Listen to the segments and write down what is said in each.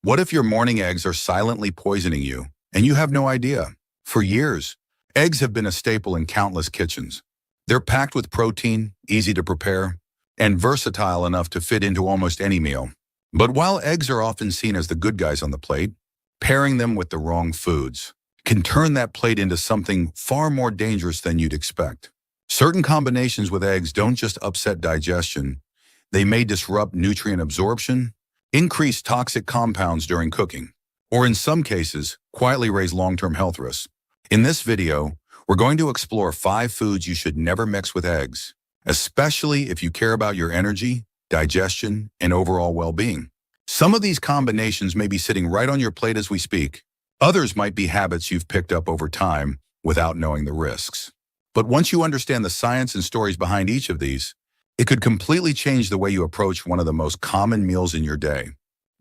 What if your morning eggs are silently poisoning you and you have no idea? For years, eggs have been a staple in countless kitchens. They're packed with protein, easy to prepare, and versatile enough to fit into almost any meal. But while eggs are often seen as the good guys on the plate, pairing them with the wrong foods can turn that plate into something far more dangerous than you'd expect. Certain combinations with eggs don't just upset digestion, they may disrupt nutrient absorption, increase toxic compounds during cooking, or in some cases, quietly raise long-term health risks. In this video, we're going to explore 5 foods you should never mix with eggs, especially if you care about your energy, digestion, and overall well-being. Some of these combinations may be sitting right on your plate as we speak. Others might be habits you've picked up over time without knowing the risks. But once you understand the science and stories behind each of these, it could completely change the way you approach one of the most common meals in your day.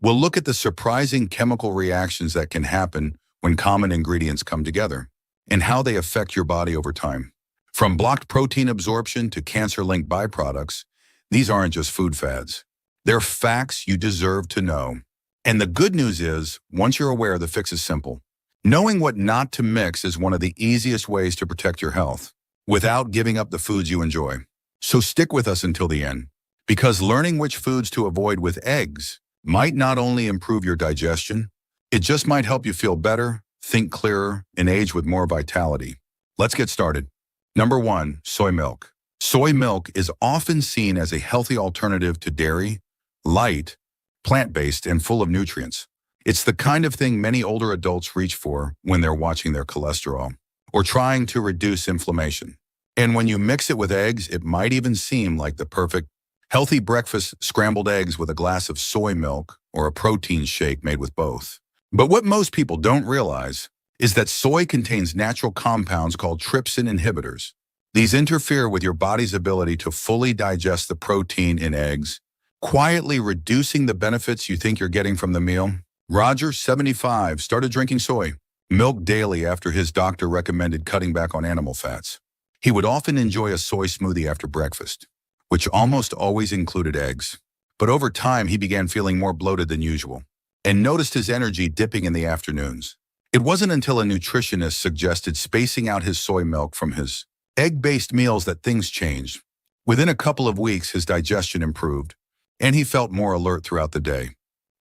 We'll look at the surprising chemical reactions that can happen when common ingredients come together, and how they affect your body over time. From blocked protein absorption to cancer-linked byproducts, these aren't just food fads. They're facts you deserve to know. And the good news is, once you're aware, the fix is simple. Knowing what not to mix is one of the easiest ways to protect your health, without giving up the foods you enjoy. So stick with us until the end, because learning which foods to avoid with eggs might not only improve your digestion, it just might help you feel better, think clearer, and age with more vitality. Let's get started. Number 1, soy milk. Soy milk is often seen as a healthy alternative to dairy, light, plant-based, and full of nutrients. It's the kind of thing many older adults reach for when they're watching their cholesterol or trying to reduce inflammation. And when you mix it with eggs, it might even seem like the perfect healthy breakfast: scrambled eggs with a glass of soy milk or a protein shake made with both. But what most people don't realize is that soy contains natural compounds called trypsin inhibitors. These interfere with your body's ability to fully digest the protein in eggs, quietly reducing the benefits you think you're getting from the meal. Roger, 75, started drinking soy milk daily after his doctor recommended cutting back on animal fats. He would often enjoy a soy smoothie after breakfast, which almost always included eggs. But over time, he began feeling more bloated than usual and noticed his energy dipping in the afternoons. It wasn't until a nutritionist suggested spacing out his soy milk from his egg-based meals that things changed. Within a couple of weeks, his digestion improved, and he felt more alert throughout the day.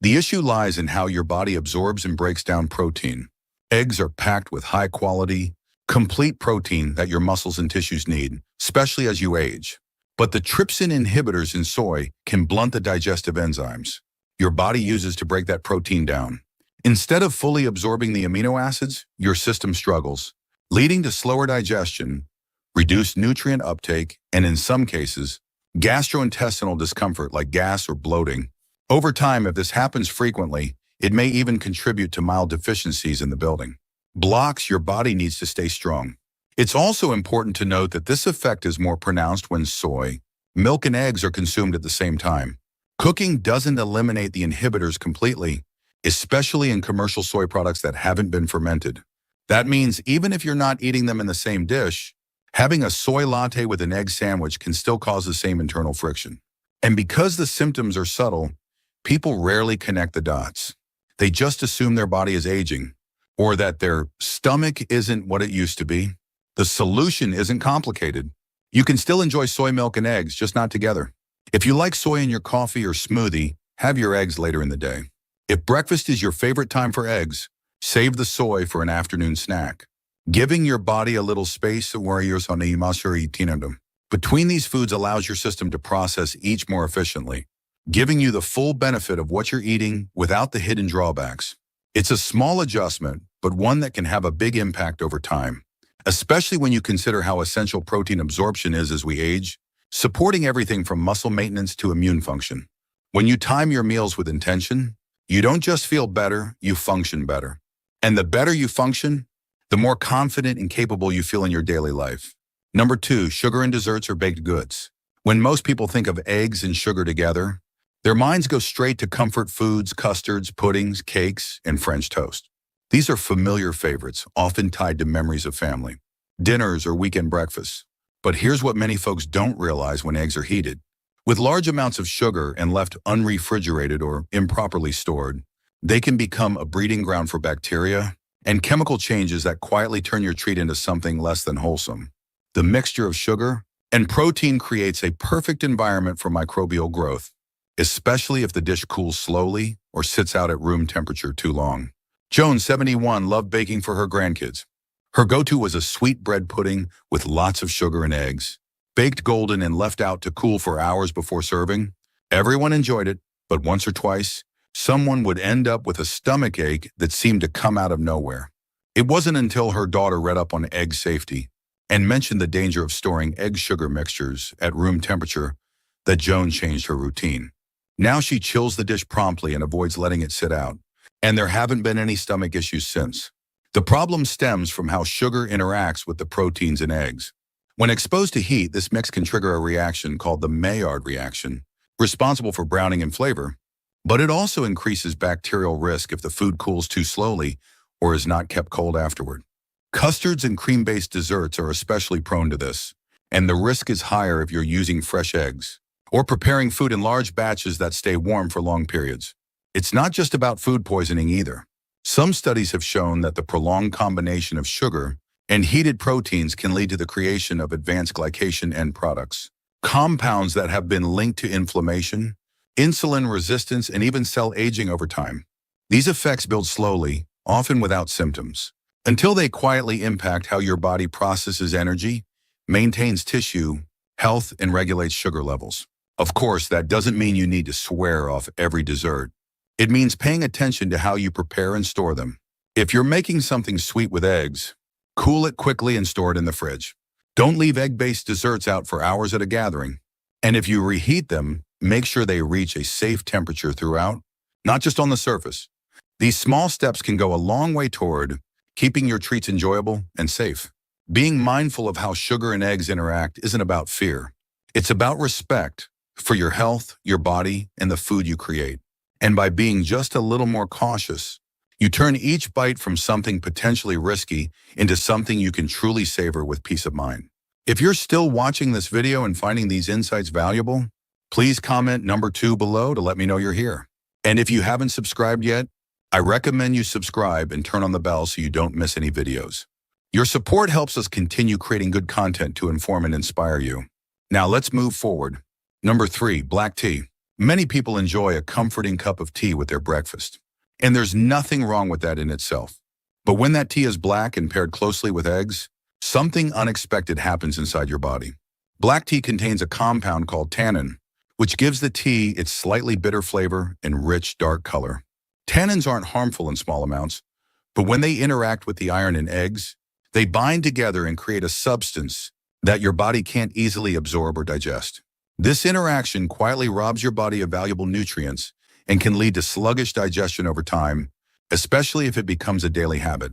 The issue lies in how your body absorbs and breaks down protein. Eggs are packed with high-quality, complete protein that your muscles and tissues need, especially as you age. But the trypsin inhibitors in soy can blunt the digestive enzymes your body uses to break that protein down. Instead of fully absorbing the amino acids, your system struggles, leading to slower digestion, reduced nutrient uptake, and in some cases, gastrointestinal discomfort like gas or bloating. Over time, if this happens frequently, it may even contribute to mild deficiencies in the building blocks your body needs to stay strong. It's also important to note that this effect is more pronounced when soy, milk, and eggs are consumed at the same time. Cooking doesn't eliminate the inhibitors completely, especially in commercial soy products that haven't been fermented. That means even if you're not eating them in the same dish, having a soy latte with an egg sandwich can still cause the same internal friction. And because the symptoms are subtle, people rarely connect the dots. They just assume their body is aging, or that their stomach isn't what it used to be. The solution isn't complicated. You can still enjoy soy milk and eggs, just not together. If you like soy in your coffee or smoothie, have your eggs later in the day. If breakfast is your favorite time for eggs, save the soy for an afternoon snack. Giving your body a little space between these foods allows your system to process each more efficiently, giving you the full benefit of what you're eating without the hidden drawbacks. It's a small adjustment, but one that can have a big impact over time, especially when you consider how essential protein absorption is as we age, supporting everything from muscle maintenance to immune function. When you time your meals with intention, you don't just feel better, you function better. And the better you function, the more confident and capable you feel in your daily life. Number 2, sugar in desserts or baked goods. When most people think of eggs and sugar together, their minds go straight to comfort foods, custards, puddings, cakes, and French toast. These are familiar favorites, often tied to memories of family, dinners, or weekend breakfasts. But here's what many folks don't realize when eggs are heated. With large amounts of sugar and left unrefrigerated or improperly stored, They can become a breeding ground for bacteria and chemical changes that quietly turn your treat into something less than wholesome. The mixture of sugar and protein creates a perfect environment for microbial growth, especially if the dish cools slowly or sits out at room temperature too long. Joan, 71, loved baking for her grandkids. Her go-to was a sweet bread pudding with lots of sugar and eggs. Baked golden and left out to cool for hours before serving. Everyone enjoyed it, but once or twice, someone would end up with a stomach ache that seemed to come out of nowhere. It wasn't until her daughter read up on egg safety and mentioned the danger of storing egg-sugar mixtures at room temperature that Joan changed her routine. Now she chills the dish promptly and avoids letting it sit out, and there haven't been any stomach issues since. The problem stems from how sugar interacts with the proteins in eggs. When exposed to heat, this mix can trigger a reaction called the Maillard reaction, responsible for browning and flavor, but it also increases bacterial risk if the food cools too slowly or is not kept cold afterward. Custards and cream-based desserts are especially prone to this, and the risk is higher if you're using fresh eggs or preparing food in large batches that stay warm for long periods. It's not just about food poisoning either. Some studies have shown that the prolonged combination of sugar and heated proteins can lead to the creation of advanced glycation end products, compounds that have been linked to inflammation, insulin resistance, and even cell aging over time. These effects build slowly, often without symptoms, until they quietly impact how your body processes energy, maintains tissue health, and regulates sugar levels. Of course, that doesn't mean you need to swear off every dessert. It means paying attention to how you prepare and store them. If you're making something sweet with eggs, cool it quickly and store it in the fridge. Don't leave egg-based desserts out for hours at a gathering. And if you reheat them, make sure they reach a safe temperature throughout, not just on the surface. These small steps can go a long way toward keeping your treats enjoyable and safe. Being mindful of how sugar and eggs interact isn't about fear. It's about respect for your health, your body, and the food you create. And by being just a little more cautious, you turn each bite from something potentially risky into something you can truly savor with peace of mind. If you're still watching this video and finding these insights valuable, please comment number 2 below to let me know you're here. And if you haven't subscribed yet, I recommend you subscribe and turn on the bell so you don't miss any videos. Your support helps us continue creating good content to inform and inspire you. Now let's move forward. Number 3, black tea. Many people enjoy a comforting cup of tea with their breakfast, and there's nothing wrong with that in itself. But when that tea is black and paired closely with eggs, something unexpected happens inside your body. Black tea contains a compound called tannin, which gives the tea its slightly bitter flavor and rich, dark color. Tannins aren't harmful in small amounts, but when they interact with the iron in eggs, they bind together and create a substance that your body can't easily absorb or digest. This interaction quietly robs your body of valuable nutrients and can lead to sluggish digestion over time, especially if it becomes a daily habit.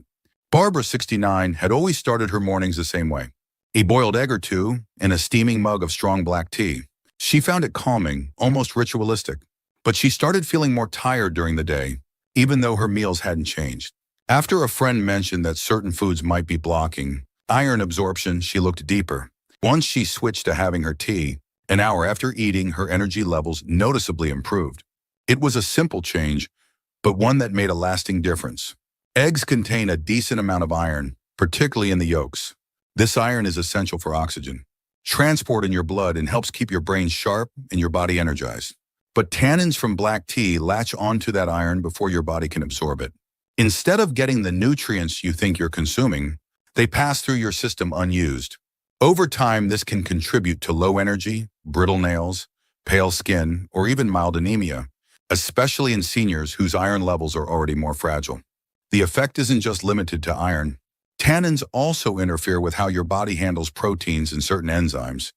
Barbara, 69, had always started her mornings the same way. A boiled egg or two and a steaming mug of strong black tea. She found it calming, almost ritualistic, but she started feeling more tired during the day, even though her meals hadn't changed. After a friend mentioned that certain foods might be blocking iron absorption, she looked deeper. Once she switched to having her tea, an hour after eating, her energy levels noticeably improved. It was a simple change, but one that made a lasting difference. Eggs contain a decent amount of iron, particularly in the yolks. This iron is essential for oxygen transport in your blood and helps keep your brain sharp and your body energized. But tannins from black tea latch onto that iron before your body can absorb it. Instead of getting the nutrients you think you're consuming, they pass through your system unused. Over time, this can contribute to low energy, brittle nails, pale skin, or even mild anemia, especially in seniors whose iron levels are already more fragile. The effect isn't just limited to iron. Tannins also interfere with how your body handles proteins and certain enzymes,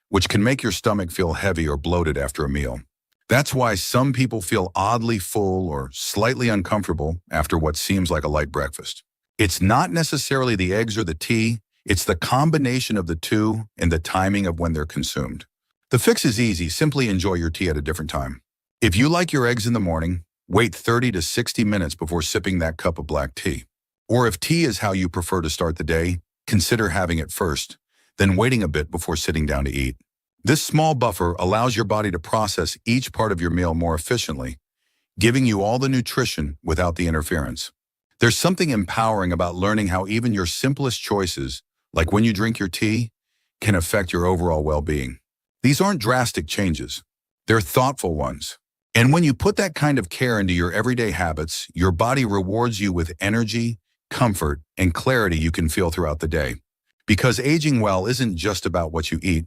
which can make your stomach feel heavy or bloated after a meal. That's why some people feel oddly full or slightly uncomfortable after what seems like a light breakfast. It's not necessarily the eggs or the tea, it's the combination of the two and the timing of when they're consumed. The fix is easy, simply enjoy your tea at a different time. If you like your eggs in the morning, wait 30 to 60 minutes before sipping that cup of black tea. Or if tea is how you prefer to start the day, consider having it first, then waiting a bit before sitting down to eat. This small buffer allows your body to process each part of your meal more efficiently, giving you all the nutrition without the interference. There's something empowering about learning how even your simplest choices, like when you drink your tea, can affect your overall well-being. These aren't drastic changes. They're thoughtful ones. And when you put that kind of care into your everyday habits, your body rewards you with energy, comfort, and clarity you can feel throughout the day. Because aging well isn't just about what you eat,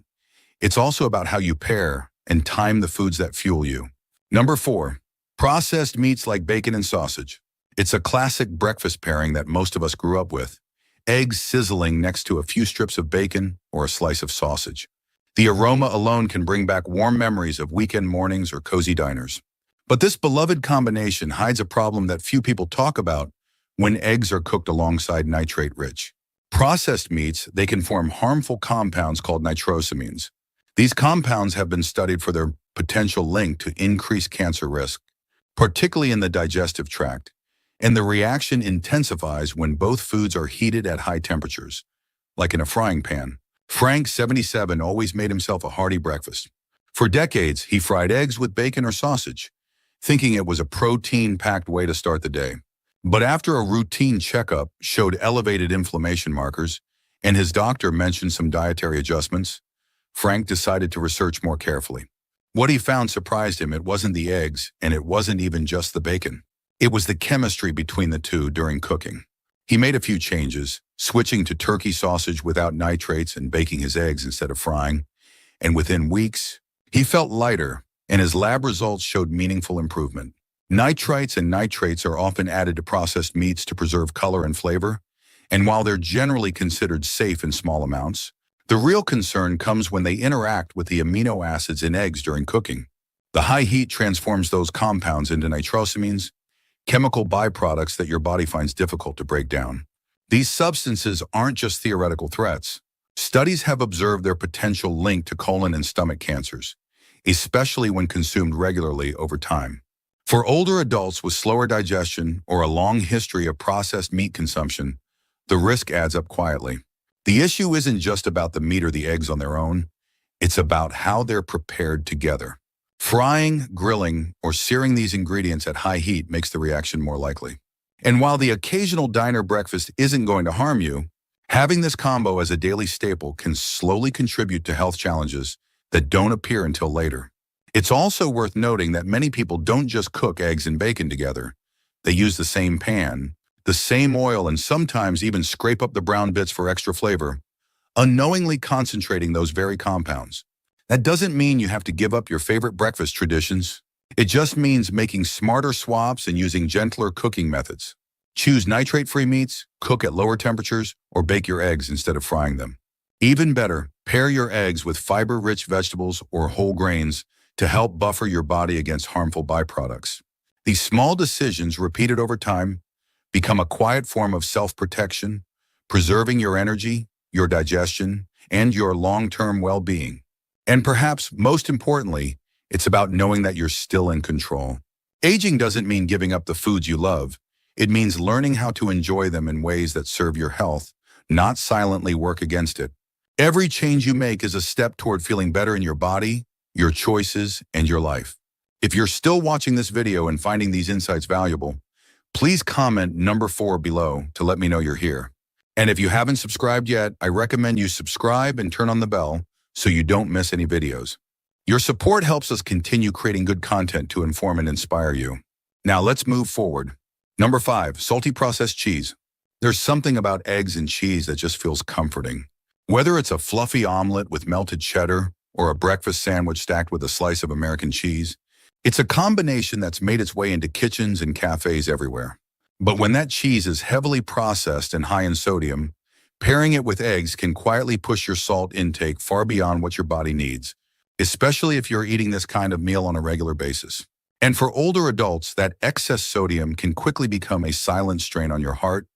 it's also about how you pair and time the foods that fuel you. Number 4, processed meats like bacon and sausage. It's a classic breakfast pairing that most of us grew up with. Eggs sizzling next to a few strips of bacon or a slice of sausage. The aroma alone can bring back warm memories of weekend mornings or cozy diners. But this beloved combination hides a problem that few people talk about when eggs are cooked alongside nitrate-rich. Processed meats, they can form harmful compounds called nitrosamines. These compounds have been studied for their potential link to increased cancer risk, particularly in the digestive tract, and the reaction intensifies when both foods are heated at high temperatures, like in a frying pan. Frank, 77, always made himself a hearty breakfast. For decades, he fried eggs with bacon or sausage, thinking it was a protein-packed way to start the day. But after a routine checkup showed elevated inflammation markers, and his doctor mentioned some dietary adjustments, Frank decided to research more carefully. What he found surprised him. It wasn't the eggs, and it wasn't even just the bacon. It was the chemistry between the two during cooking. He made a few changes, switching to turkey sausage without nitrates and baking his eggs instead of frying, and within weeks, he felt lighter, and his lab results showed meaningful improvement. Nitrites and nitrates are often added to processed meats to preserve color and flavor, and while they're generally considered safe in small amounts, the real concern comes when they interact with the amino acids in eggs during cooking. The high heat transforms those compounds into nitrosamines, chemical byproducts that your body finds difficult to break down. These substances aren't just theoretical threats. Studies have observed their potential link to colon and stomach cancers, especially when consumed regularly over time. For older adults with slower digestion or a long history of processed meat consumption, the risk adds up quietly. The issue isn't just about the meat or the eggs on their own, it's about how they're prepared together. Frying, grilling, or searing these ingredients at high heat makes the reaction more likely. And while the occasional diner breakfast isn't going to harm you, having this combo as a daily staple can slowly contribute to health challenges that don't appear until later. It's also worth noting that many people don't just cook eggs and bacon together. They use the same pan, the same oil, and sometimes even scrape up the brown bits for extra flavor, unknowingly concentrating those very compounds. That doesn't mean you have to give up your favorite breakfast traditions. It just means making smarter swaps and using gentler cooking methods. Choose nitrate-free meats, cook at lower temperatures, or bake your eggs instead of frying them. Even better, pair your eggs with fiber-rich vegetables or whole grains to help buffer your body against harmful byproducts. These small decisions, repeated over time, become a quiet form of self-protection, preserving your energy, your digestion, and your long-term well-being. And perhaps most importantly, it's about knowing that you're still in control. Aging doesn't mean giving up the foods you love. It means learning how to enjoy them in ways that serve your health, not silently work against it. Every change you make is a step toward feeling better in your body, your choices, and your life. If you're still watching this video and finding these insights valuable, please comment number 4 below to let me know you're here. And if you haven't subscribed yet, I recommend you subscribe and turn on the bell so you don't miss any videos. Your support helps us continue creating good content to inform and inspire you. Now let's move forward. Number 5, salty processed cheese. There's something about eggs and cheese that just feels comforting. Whether it's a fluffy omelet with melted cheddar or a breakfast sandwich stacked with a slice of American cheese, it's a combination that's made its way into kitchens and cafes everywhere. But when that cheese is heavily processed and high in sodium, pairing it with eggs can quietly push your salt intake far beyond what your body needs, especially if you're eating this kind of meal on a regular basis. And for older adults, that excess sodium can quickly become a silent strain on your heart,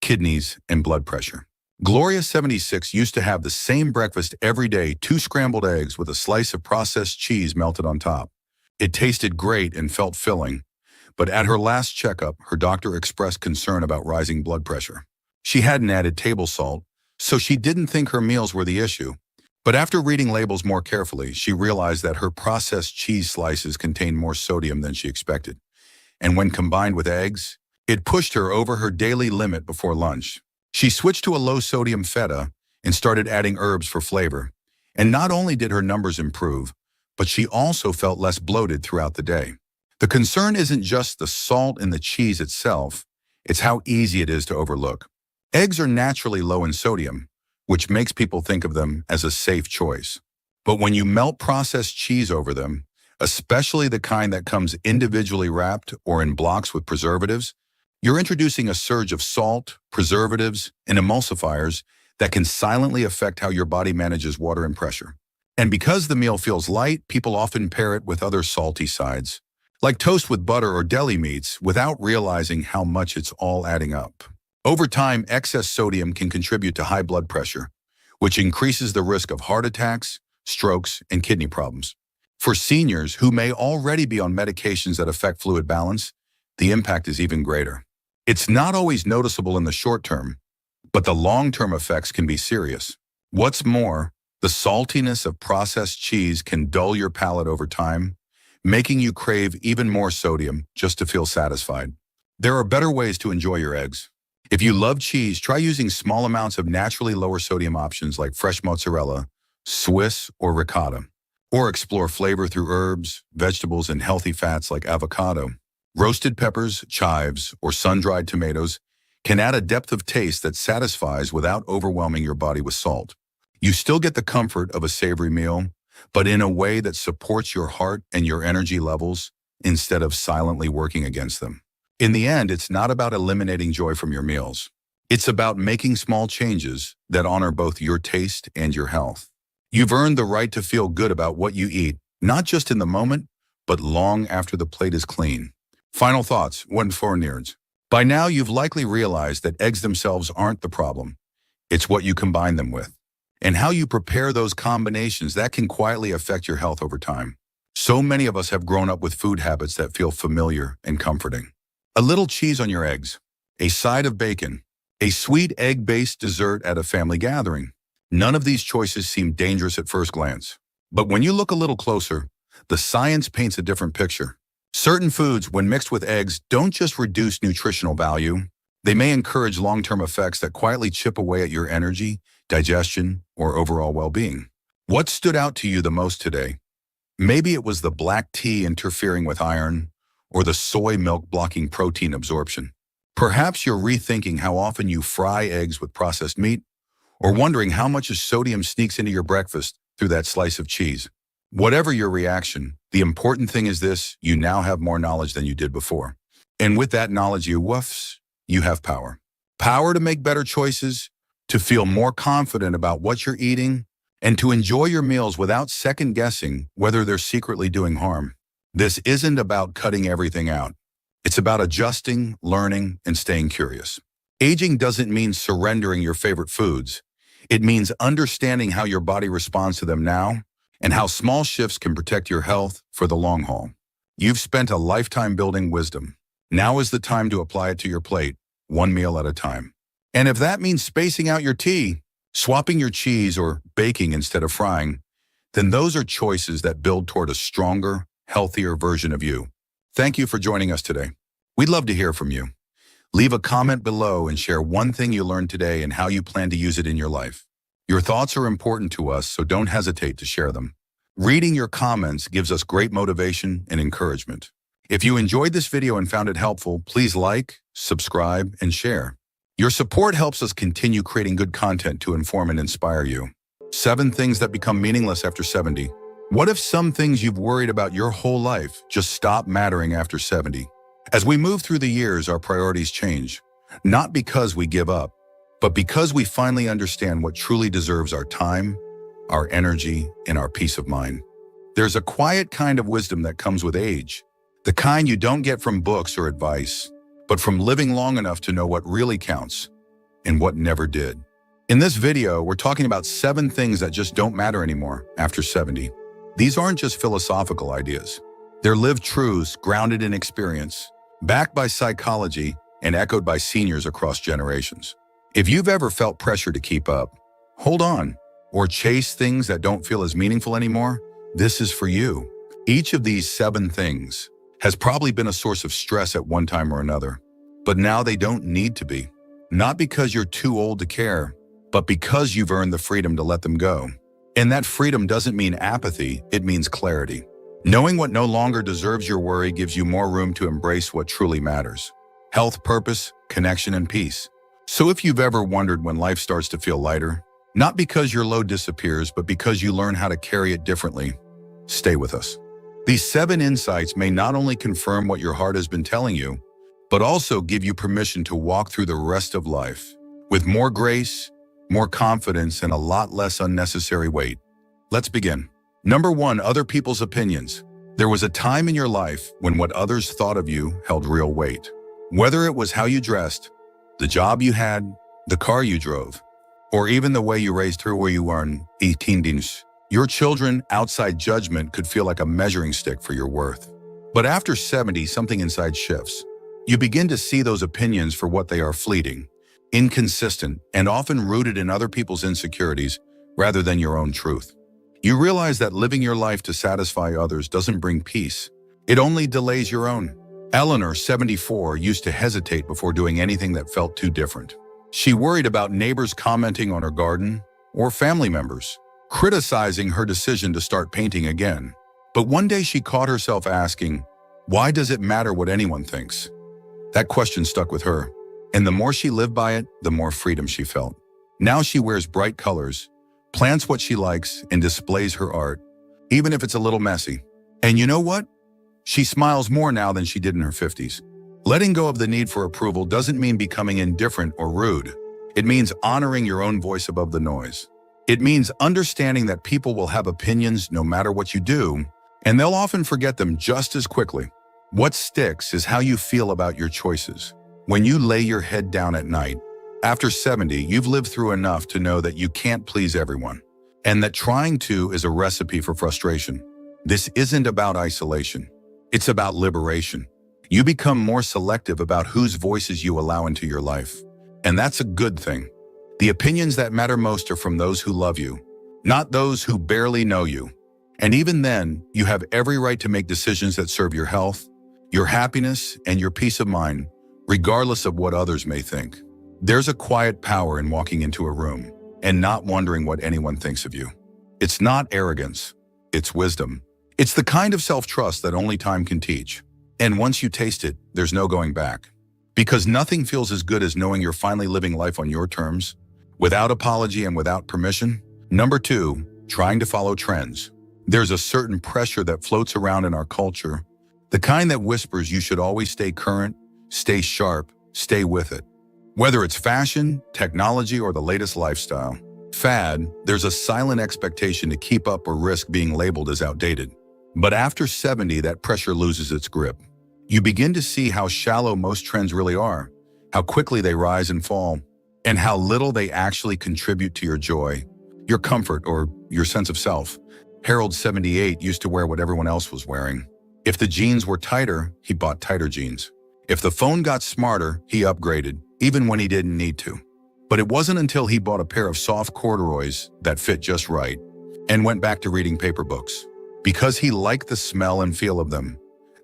kidneys, and blood pressure. Gloria, 76, used to have the same breakfast every day, 2 scrambled eggs with a slice of processed cheese melted on top. It tasted great and felt filling, but at her last checkup, her doctor expressed concern about rising blood pressure. She hadn't added table salt, so she didn't think her meals were the issue. But after reading labels more carefully, she realized that her processed cheese slices contained more sodium than she expected. and when combined with eggs, it pushed her over her daily limit before lunch. She switched to a low-sodium feta and started adding herbs for flavor. And not only did her numbers improve, but she also felt less bloated throughout the day. The concern isn't just the salt in the cheese itself, it's how easy it is to overlook. Eggs are naturally low in sodium, which makes people think of them as a safe choice. But when you melt processed cheese over them, especially the kind that comes individually wrapped or in blocks with preservatives, you're introducing a surge of salt, preservatives, and emulsifiers that can silently affect how your body manages water and pressure. And because the meal feels light, people often pair it with other salty sides, like toast with butter or deli meats, without realizing how much it's all adding up. Over time, excess sodium can contribute to high blood pressure, which increases the risk of heart attacks, strokes, and kidney problems. For seniors who may already be on medications that affect fluid balance, the impact is even greater. It's not always noticeable in the short term, but the long-term effects can be serious. What's more, the saltiness of processed cheese can dull your palate over time, making you crave even more sodium just to feel satisfied. There are better ways to enjoy your eggs. If you love cheese, try using small amounts of naturally lower sodium options like fresh mozzarella, Swiss, or ricotta. Or explore flavor through herbs, vegetables, and healthy fats like avocado. Roasted peppers, chives, or sun-dried tomatoes can add a depth of taste that satisfies without overwhelming your body with salt. You still get the comfort of a savory meal, but in a way that supports your heart and your energy levels instead of silently working against them. In the end, it's not about eliminating joy from your meals. It's about making small changes that honor both your taste and your health. You've earned the right to feel good about what you eat, not just in the moment, but long after the plate is clean. Final thoughts, one for nerds. By now, you've likely realized that eggs themselves aren't the problem. It's what you combine them with, and how you prepare those combinations that can quietly affect your health over time. So many of us have grown up with food habits that feel familiar and comforting. A little cheese on your eggs, a side of bacon, a sweet egg-based dessert at a family gathering. None of these choices seem dangerous at first glance. But when you look a little closer, the science paints a different picture. Certain foods, when mixed with eggs, don't just reduce nutritional value. They may encourage long-term effects that quietly chip away at your energy, digestion, or overall well-being. What stood out to you the most today? Maybe it was the black tea interfering with iron, or the soy milk blocking protein absorption. Perhaps you're rethinking how often you fry eggs with processed meat, or wondering how much sodium sneaks into your breakfast through that slice of cheese. Whatever your reaction, the important thing is this: you now have more knowledge than you did before. And with that knowledge, you have power. Power to make better choices, to feel more confident about what you're eating, and to enjoy your meals without second-guessing whether they're secretly doing harm. This isn't about cutting everything out. It's about adjusting, learning, and staying curious. Aging doesn't mean surrendering your favorite foods. It means understanding how your body responds to them now, and how small shifts can protect your health for the long haul. You've spent a lifetime building wisdom. Now is the time to apply it to your plate, one meal at a time. And if that means spacing out your tea, swapping your cheese, or baking instead of frying, then those are choices that build toward a stronger, healthier version of you. Thank you for joining us today. We'd love to hear from you. Leave a comment below and share one thing you learned today and how you plan to use it in your life. Your thoughts are important to us, so don't hesitate to share them. Reading your comments gives us great motivation and encouragement. If you enjoyed this video and found it helpful, please like, subscribe, and share. Your support helps us continue creating good content to inform and inspire you. 7 things that become meaningless after 70. What if some things you've worried about your whole life just stop mattering after 70? As we move through the years, our priorities change, not because we give up, but because we finally understand what truly deserves our time, our energy, and our peace of mind. There's a quiet kind of wisdom that comes with age, the kind you don't get from books or advice, but from living long enough to know what really counts and what never did. In this video, we're talking about 7 things that just don't matter anymore after 70. These aren't just philosophical ideas. They're lived truths grounded in experience, backed by psychology, and echoed by seniors across generations. If you've ever felt pressure to keep up, hold on, or chase things that don't feel as meaningful anymore, this is for you. Each of these 7 things has probably been a source of stress at one time or another. But now they don't need to be. Not because you're too old to care, but because you've earned the freedom to let them go. And that freedom doesn't mean apathy, it means clarity. Knowing what no longer deserves your worry gives you more room to embrace what truly matters. Health, purpose, connection, and peace. So if you've ever wondered when life starts to feel lighter, not because your load disappears, but because you learn how to carry it differently, stay with us. These 7 insights may not only confirm what your heart has been telling you, but also give you permission to walk through the rest of life with more grace, more confidence, and a lot less unnecessary weight. Let's begin. Number 1, other people's opinions. There was a time in your life when what others thought of you held real weight. Whether it was how you dressed, the job you had, the car you drove, or even the way you raised her where you were in 18 teens. Your children, outside judgment could feel like a measuring stick for your worth. But after 70, something inside shifts. You begin to see those opinions for what they are: fleeting, inconsistent, and often rooted in other people's insecurities rather than your own truth. You realize that living your life to satisfy others doesn't bring peace. It only delays your own. Eleanor, 74, used to hesitate before doing anything that felt too different. She worried about neighbors commenting on her garden or family members criticizing her decision to start painting again. But one day she caught herself asking, why does it matter what anyone thinks? That question stuck with her, and the more she lived by it, the more freedom she felt. Now she wears bright colors, plants what she likes, and displays her art, even if it's a little messy. And you know what? She smiles more now than she did in her 50s. Letting go of the need for approval doesn't mean becoming indifferent or rude. It means honoring your own voice above the noise. It means understanding that people will have opinions no matter what you do, and they'll often forget them just as quickly. What sticks is how you feel about your choices. When you lay your head down at night, after 70, you've lived through enough to know that you can't please everyone, and that trying to is a recipe for frustration. This isn't about isolation. It's about liberation. You become more selective about whose voices you allow into your life, and that's a good thing. The opinions that matter most are from those who love you, not those who barely know you. And even then, you have every right to make decisions that serve your health, your happiness, and your peace of mind, regardless of what others may think. There's a quiet power in walking into a room and not wondering what anyone thinks of you. It's not arrogance, it's wisdom. It's the kind of self-trust that only time can teach. And once you taste it, there's no going back. Because nothing feels as good as knowing you're finally living life on your terms, without apology and without permission. Number 2, trying to follow trends. There's a certain pressure that floats around in our culture, the kind that whispers you should always stay current, stay sharp, stay with it. Whether it's fashion, technology, or the latest lifestyle fad, there's a silent expectation to keep up or risk being labeled as outdated. But after 70, that pressure loses its grip. You begin to see how shallow most trends really are, how quickly they rise and fall, and how little they actually contribute to your joy, your comfort, or your sense of self. Harold, 78, used to wear what everyone else was wearing. If the jeans were tighter, he bought tighter jeans. If the phone got smarter, he upgraded, even when he didn't need to. But it wasn't until he bought a pair of soft corduroys that fit just right and went back to reading paper books, because he liked the smell and feel of them,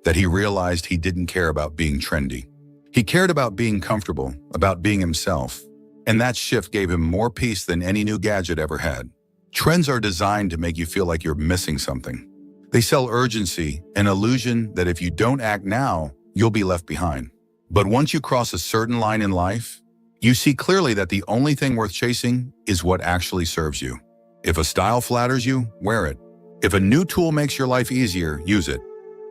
that he realized he didn't care about being trendy. He cared about being comfortable, about being himself, and that shift gave him more peace than any new gadget ever had. Trends are designed to make you feel like you're missing something. They sell urgency, an illusion that if you don't act now, you'll be left behind. But once you cross a certain line in life, you see clearly that the only thing worth chasing is what actually serves you. If a style flatters you, wear it. If a new tool makes your life easier, use it.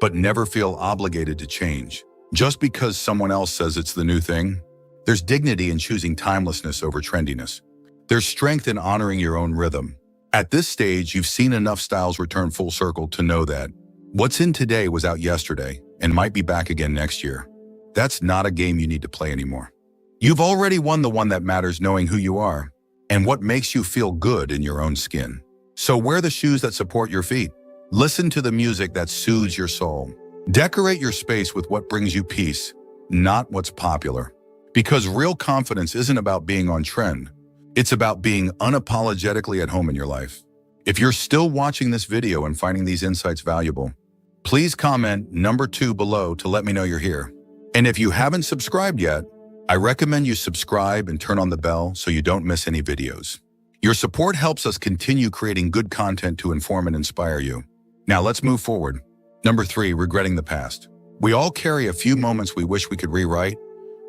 But never feel obligated to change just because someone else says it's the new thing. There's dignity in choosing timelessness over trendiness. There's strength in honoring your own rhythm. At this stage, you've seen enough styles return full circle to know that what's in today was out yesterday and might be back again next year. That's not a game you need to play anymore. You've already won the one that matters, knowing who you are and what makes you feel good in your own skin. So wear the shoes that support your feet. Listen to the music that soothes your soul. Decorate your space with what brings you peace, not what's popular. Because real confidence isn't about being on trend. It's about being unapologetically at home in your life. If you're still watching this video and finding these insights valuable, Please comment number 2 below to let me know you're here. And if you haven't subscribed yet, I recommend you subscribe and turn on the bell so you don't miss any videos. Your support helps us continue creating good content to inform and inspire you. Now let's move forward. Number 3, regretting the past. We all carry a few moments we wish we could rewrite,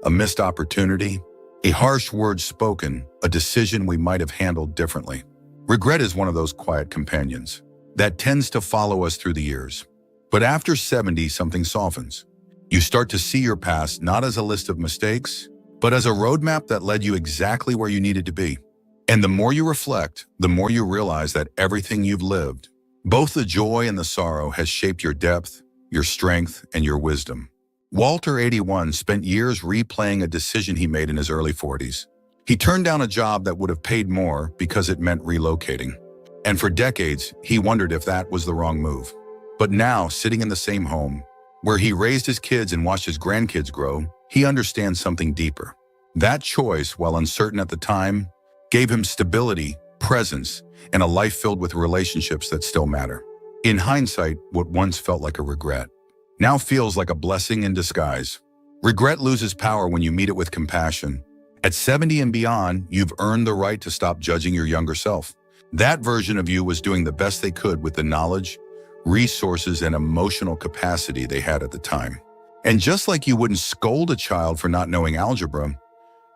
a missed opportunity, a harsh word spoken, a decision we might have handled differently. Regret is one of those quiet companions that tends to follow us through the years. But after 70, something softens. You start to see your past not as a list of mistakes, but as a roadmap that led you exactly where you needed to be. And the more you reflect, the more you realize that everything you've lived, both the joy and the sorrow, has shaped your depth, your strength, and your wisdom. Walter, 81, spent years replaying a decision he made in his early 40s. He turned down a job that would have paid more because it meant relocating. And for decades, he wondered if that was the wrong move. But now, sitting in the same home, where he raised his kids and watched his grandkids grow, he understands something deeper. That choice, while uncertain at the time, gave him stability, presence, and a life filled with relationships that still matter. In hindsight, what once felt like a regret now feels like a blessing in disguise. Regret loses power when you meet it with compassion. At 70 and beyond, you've earned the right to stop judging your younger self. That version of you was doing the best they could with the knowledge, resources, and emotional capacity they had at the time. And just like you wouldn't scold a child for not knowing algebra,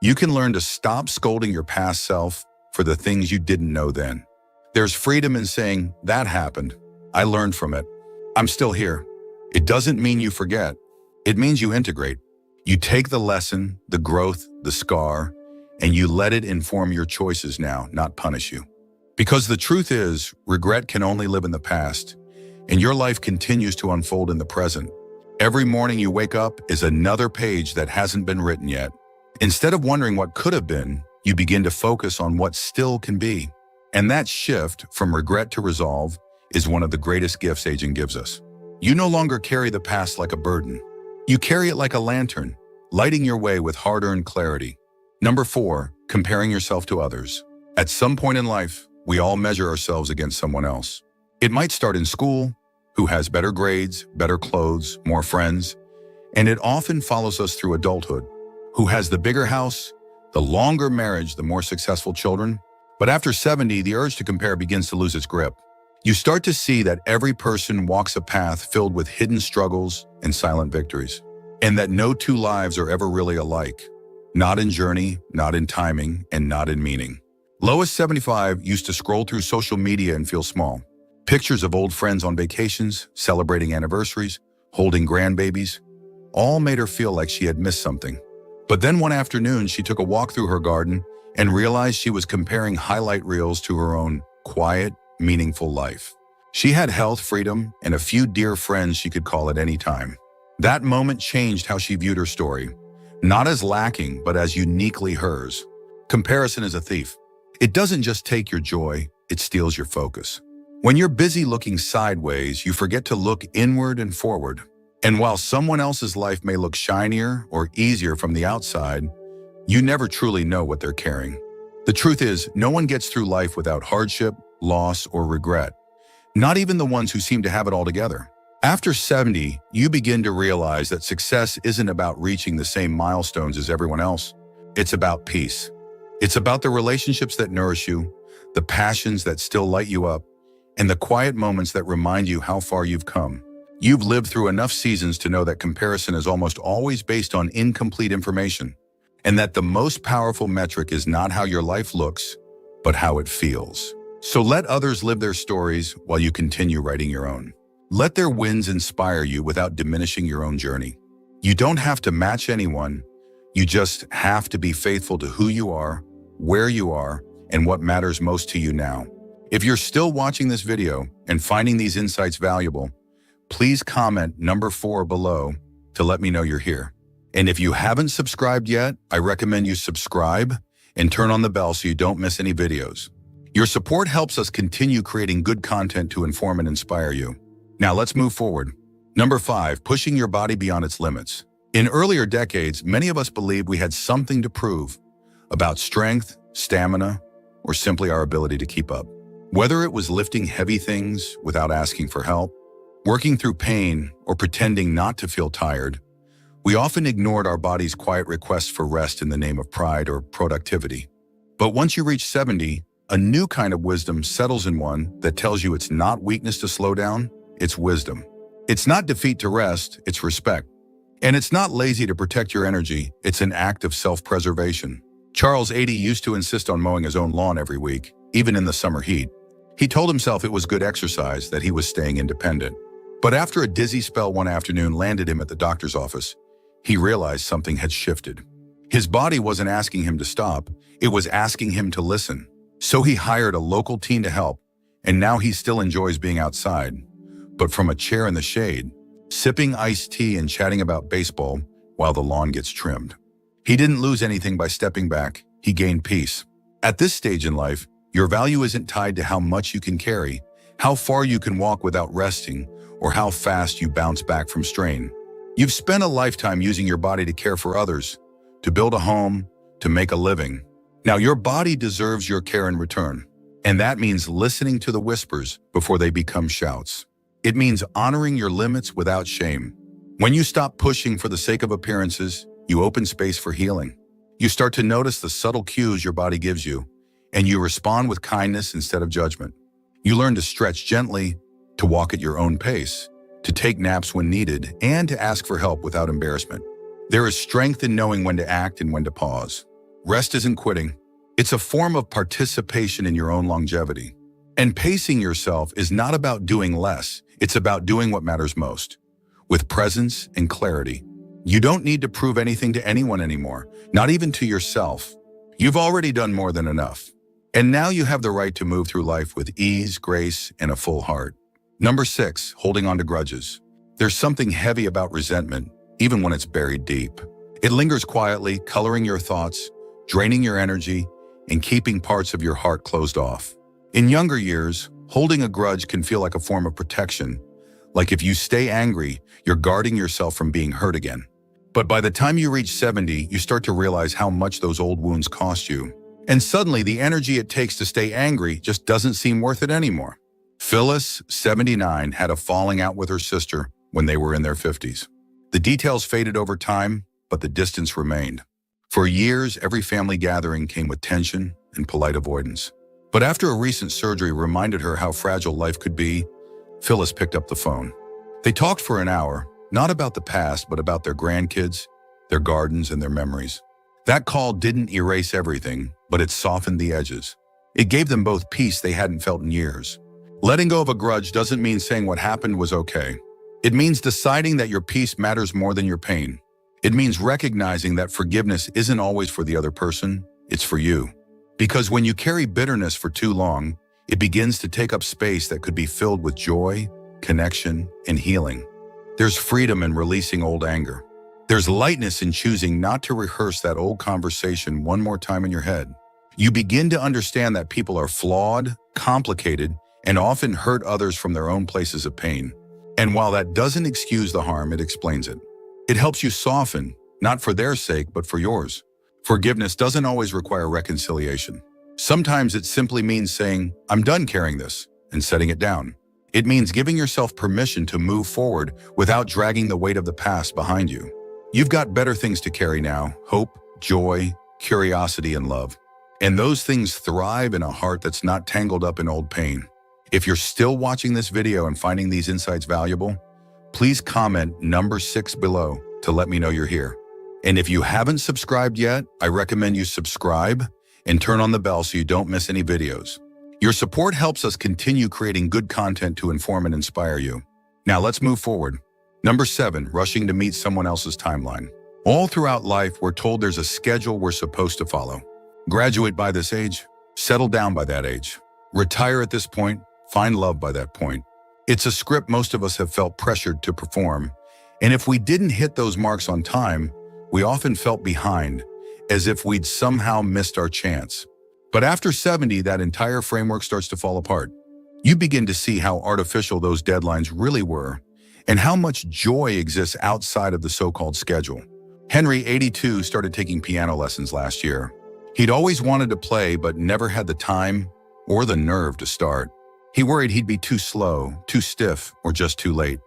you can learn to stop scolding your past self for the things you didn't know then. There's freedom in saying, that happened. I learned from it. I'm still here. It doesn't mean you forget. It means you integrate. You take the lesson, the growth, the scar, and you let it inform your choices now, not punish you. Because the truth is, regret can only live in the past, and your life continues to unfold in the present. Every morning you wake up is another page that hasn't been written yet. Instead of wondering what could have been, you begin to focus on what still can be. And that shift from regret to resolve is one of the greatest gifts aging gives us. You no longer carry the past like a burden. You carry it like a lantern, lighting your way with hard-earned clarity. Number 4, comparing yourself to others. At some point in life, we all measure ourselves against someone else. It might start in school, who has better grades, better clothes, more friends, and it often follows us through adulthood, who has the bigger house, the longer marriage, the more successful children. But after 70, the urge to compare begins to lose its grip. You start to see that every person walks a path filled with hidden struggles and silent victories, and that no two lives are ever really alike. Not in journey, not in timing, and not in meaning. Lois, 75, used to scroll through social media and feel small. Pictures of old friends on vacations, celebrating anniversaries, holding grandbabies, all made her feel like she had missed something. But then one afternoon, she took a walk through her garden and realized she was comparing highlight reels to her own quiet, meaningful life. She had health, freedom, and a few dear friends she could call at any time. That moment changed how she viewed her story, not as lacking, but as uniquely hers. Comparison is a thief. It doesn't just take your joy, it steals your focus. When you're busy looking sideways, you forget to look inward and forward. And while someone else's life may look shinier or easier from the outside, you never truly know what they're carrying. The truth is, no one gets through life without hardship, loss, or regret. Not even the ones who seem to have it all together. After 70, you begin to realize that success isn't about reaching the same milestones as everyone else. It's about peace. It's about the relationships that nourish you, the passions that still light you up, and the quiet moments that remind you how far you've come. You've lived through enough seasons to know that comparison is almost always based on incomplete information, and that the most powerful metric is not how your life looks, but how it feels. So let others live their stories while you continue writing your own. Let their wins inspire you without diminishing your own journey. You don't have to match anyone. You just have to be faithful to who you are, where you are, and what matters most to you now. If you're still watching this video and finding these insights valuable, please comment number 4 below to let me know you're here. And if you haven't subscribed yet, I recommend you subscribe and turn on the bell so you don't miss any videos. Your support helps us continue creating good content to inform and inspire you. Now let's move forward. Number 5, pushing your body beyond its limits. In earlier decades, many of us believed we had something to prove about strength, stamina, or simply our ability to keep up. Whether it was lifting heavy things without asking for help, Working through pain or pretending not to feel tired, we often ignored our body's quiet requests for rest in the name of pride or productivity. But once you reach 70, a new kind of wisdom settles in, one that tells you it's not weakness to slow down, it's wisdom. It's not defeat to rest, it's respect. And it's not lazy to protect your energy, it's an act of self-preservation. Charles, 80, used to insist on mowing his own lawn every week, even in the summer heat. He told himself it was good exercise, that he was staying independent. But after a dizzy spell one afternoon landed him at the doctor's office, he realized something had shifted. His body wasn't asking him to stop, it was asking him to listen. So he hired a local teen to help, and now he still enjoys being outside, but from a chair in the shade, sipping iced tea and chatting about baseball while the lawn gets trimmed. He didn't lose anything by stepping back, he gained peace. At this stage in life, your value isn't tied to how much you can carry, how far you can walk without resting, or how fast you bounce back from strain. You've spent a lifetime using your body to care for others, to build a home, to make a living. Now your body deserves your care in return, and that means listening to the whispers before they become shouts. It means honoring your limits without shame. When you stop pushing for the sake of appearances, you open space for healing. You start to notice the subtle cues your body gives you, and you respond with kindness instead of judgment. You learn to stretch gently, to walk at your own pace, to take naps when needed, and to ask for help without embarrassment. There is strength in knowing when to act and when to pause. Rest isn't quitting. It's a form of participation in your own longevity. And pacing yourself is not about doing less, it's about doing what matters most, with presence and clarity. You don't need to prove anything to anyone anymore, not even to yourself. You've already done more than enough. And now you have the right to move through life with ease, grace, and a full heart. Number 6, holding on to grudges. There's something heavy about resentment, even when it's buried deep. It lingers quietly, coloring your thoughts, draining your energy, and keeping parts of your heart closed off. In younger years, holding a grudge can feel like a form of protection. Like if you stay angry, you're guarding yourself from being hurt again. But by the time you reach 70, you start to realize how much those old wounds cost you. And suddenly, the energy it takes to stay angry just doesn't seem worth it anymore. Phyllis, 79, had a falling out with her sister when they were in their 50s. The details faded over time, but the distance remained. For years, every family gathering came with tension and polite avoidance. But after a recent surgery reminded her how fragile life could be, Phyllis picked up the phone. They talked for an hour, not about the past, but about their grandkids, their gardens, and their memories. That call didn't erase everything, but it softened the edges. It gave them both peace they hadn't felt in years. Letting go of a grudge doesn't mean saying what happened was okay. It means deciding that your peace matters more than your pain. It means recognizing that forgiveness isn't always for the other person, it's for you. Because when you carry bitterness for too long, it begins to take up space that could be filled with joy, connection, and healing. There's freedom in releasing old anger. There's lightness in choosing not to rehearse that old conversation one more time in your head. You begin to understand that people are flawed, complicated, and often hurt others from their own places of pain. And while that doesn't excuse the harm, it explains it. It helps you soften, not for their sake, but for yours. Forgiveness doesn't always require reconciliation. Sometimes it simply means saying, "I'm done carrying this," and setting it down. It means giving yourself permission to move forward without dragging the weight of the past behind you. You've got better things to carry now: hope, joy, curiosity, and love. And those things thrive in a heart that's not tangled up in old pain. If you're still watching this video and finding these insights valuable, please comment number 6 below to let me know you're here. And if you haven't subscribed yet, I recommend you subscribe and turn on the bell so you don't miss any videos. Your support helps us continue creating good content to inform and inspire you. Now let's move forward. Number 7, rushing to meet someone else's timeline. All throughout life, we're told there's a schedule we're supposed to follow. Graduate by this age, settle down by that age, retire at this point, find love by that point. It's a script most of us have felt pressured to perform. And if we didn't hit those marks on time, we often felt behind, as if we'd somehow missed our chance. But after 70, that entire framework starts to fall apart. You begin to see how artificial those deadlines really were, and how much joy exists outside of the so-called schedule. Henry, 82, started taking piano lessons last year. He'd always wanted to play, but never had the time or the nerve to start. He worried he'd be too slow, too stiff, or just too late.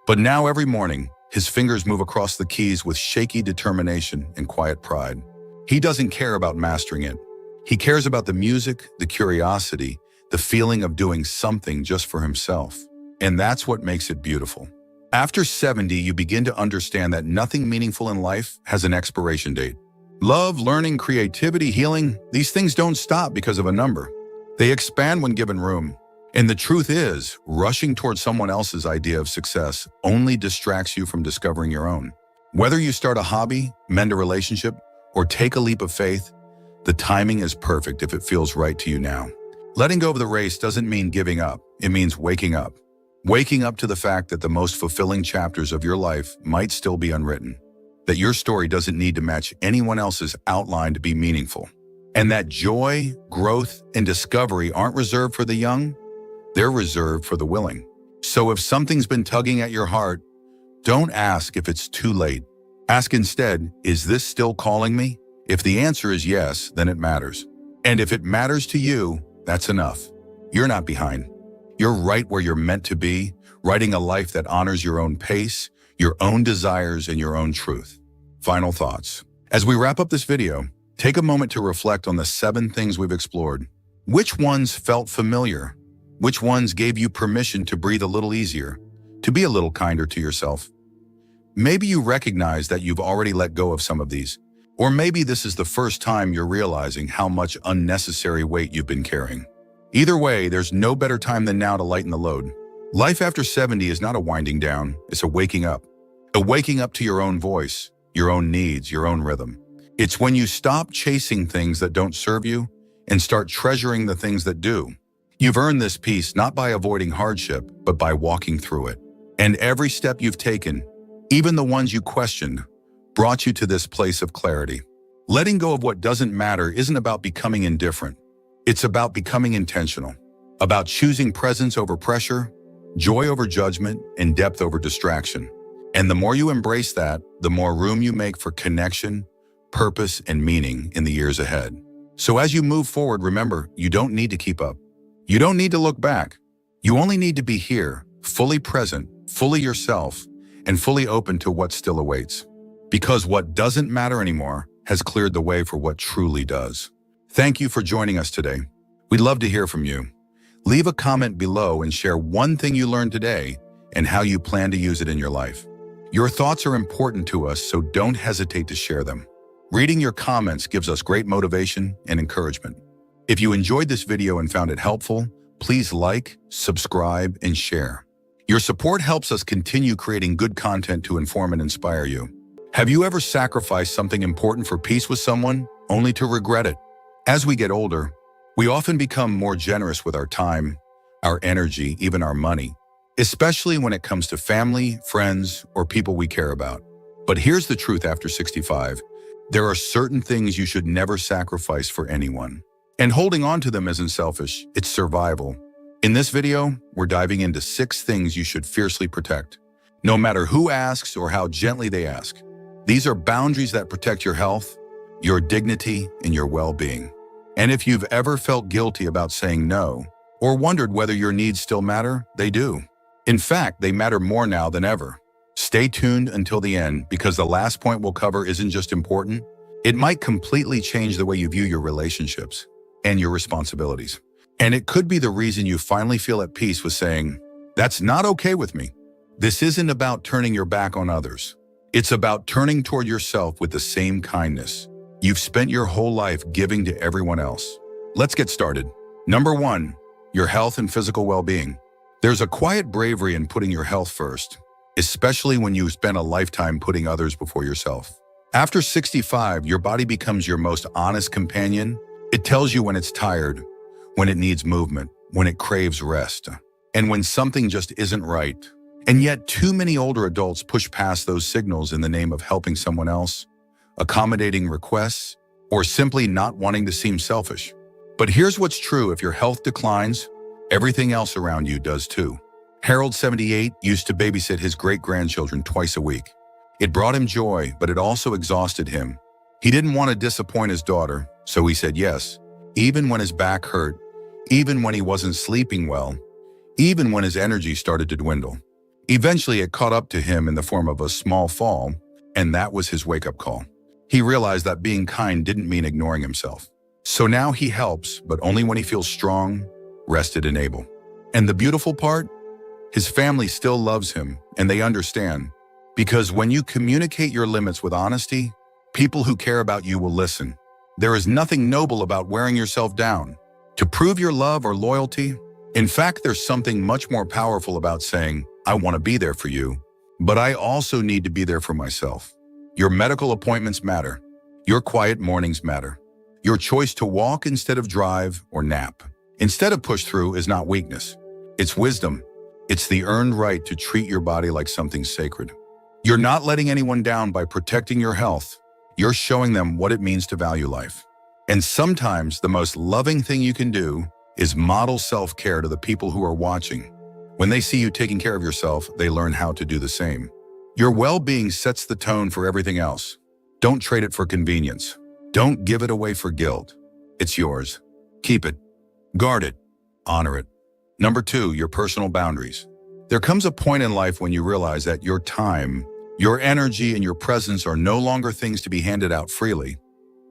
But now every morning, his fingers move across the keys with shaky determination and quiet pride. He doesn't care about mastering it. He cares about the music, the curiosity, the feeling of doing something just for himself. And that's what makes it beautiful. After 70, you begin to understand that nothing meaningful in life has an expiration date. Love, learning, creativity, healing, these things don't stop because of a number. They expand when given room. And the truth is, rushing towards someone else's idea of success only distracts you from discovering your own. Whether you start a hobby, mend a relationship, or take a leap of faith, the timing is perfect if it feels right to you now. Letting go of the race doesn't mean giving up. It means waking up. Waking up to the fact that the most fulfilling chapters of your life might still be unwritten. That your story doesn't need to match anyone else's outline to be meaningful. And that joy, growth, and discovery aren't reserved for the young, they're reserved for the willing. So if something's been tugging at your heart, don't ask if it's too late. Ask instead, is this still calling me? If the answer is yes, then it matters. And if it matters to you, that's enough. You're not behind. You're right where you're meant to be, writing a life that honors your own pace, your own desires, and your own truth. Final thoughts. As we wrap up this video, take a moment to reflect on the 7 things we've explored. Which ones felt familiar? Which ones gave you permission to breathe a little easier, to be a little kinder to yourself? Maybe you recognize that you've already let go of some of these, or maybe this is the first time you're realizing how much unnecessary weight you've been carrying. Either way, there's no better time than now to lighten the load. Life after 70 is not a winding down, it's a waking up. A waking up to your own voice, your own needs, your own rhythm. It's when you stop chasing things that don't serve you and start treasuring the things that do. You've earned this peace not by avoiding hardship, but by walking through it. And every step you've taken, even the ones you questioned, brought you to this place of clarity. Letting go of what doesn't matter isn't about becoming indifferent. It's about becoming intentional, about choosing presence over pressure, joy over judgment, and depth over distraction. And the more you embrace that, the more room you make for connection, purpose, and meaning in the years ahead. So as you move forward, remember, you don't need to keep up. You don't need to look back. You only need to be here, fully present, fully yourself, and fully open to what still awaits. Because what doesn't matter anymore has cleared the way for what truly does. Thank you for joining us today. We'd love to hear from you. Leave a comment below and share one thing you learned today and how you plan to use it in your life. Your thoughts are important to us, so don't hesitate to share them. Reading your comments gives us great motivation and encouragement. If you enjoyed this video and found it helpful, please like, subscribe, and share. Your support helps us continue creating good content to inform and inspire you. Have you ever sacrificed something important for peace with someone, only to regret it? As we get older, we often become more generous with our time, our energy, even our money, especially when it comes to family, friends, or people we care about. But here's the truth after 65. There are certain things you should never sacrifice for anyone. And holding on to them isn't selfish, it's survival. In this video, we're diving into 6 things you should fiercely protect, no matter who asks or how gently they ask. These are boundaries that protect your health, your dignity, and your well-being. And if you've ever felt guilty about saying no, or wondered whether your needs still matter, they do. In fact, they matter more now than ever. Stay tuned until the end, because the last point we'll cover isn't just important, it might completely change the way you view your relationships and your responsibilities. And it could be the reason you finally feel at peace with saying, "That's not okay with me." This isn't about turning your back on others. It's about turning toward yourself with the same kindness you've spent your whole life giving to everyone else. Let's get started. Number 1, your health and physical well-being. There's a quiet bravery in putting your health first, especially when you spend a lifetime putting others before yourself. After 65, your body becomes your most honest companion. It tells you when it's tired, when it needs movement, when it craves rest, and when something just isn't right. And yet, too many older adults push past those signals in the name of helping someone else, accommodating requests, or simply not wanting to seem selfish. But here's what's true: if your health declines, everything else around you does too. Harold, 78, used to babysit his great-grandchildren twice a week. It brought him joy, but it also exhausted him. He didn't want to disappoint his daughter, so he said yes, even when his back hurt, even when he wasn't sleeping well, even when his energy started to dwindle. Eventually, it caught up to him in the form of a small fall, and that was his wake-up call. He realized that being kind didn't mean ignoring himself. So now he helps, but only when he feels strong, rested, and able. And the beautiful part? His family still loves him, and they understand. Because when you communicate your limits with honesty, people who care about you will listen. There is nothing noble about wearing yourself down to prove your love or loyalty. In fact, there's something much more powerful about saying, I want to be there for you, but I also need to be there for myself. Your medical appointments matter. Your quiet mornings matter. Your choice to walk instead of drive or nap instead of push through is not weakness. It's wisdom. It's the earned right to treat your body like something sacred. You're not letting anyone down by protecting your health. You're showing them what it means to value life. And sometimes the most loving thing you can do is model self-care to the people who are watching. When they see you taking care of yourself, they learn how to do the same. Your well-being sets the tone for everything else. Don't trade it for convenience. Don't give it away for guilt. It's yours. Keep it. Guard it. Honor it. Number 2, your personal boundaries. There comes a point in life when you realize that your time, your energy, and your presence are no longer things to be handed out freely.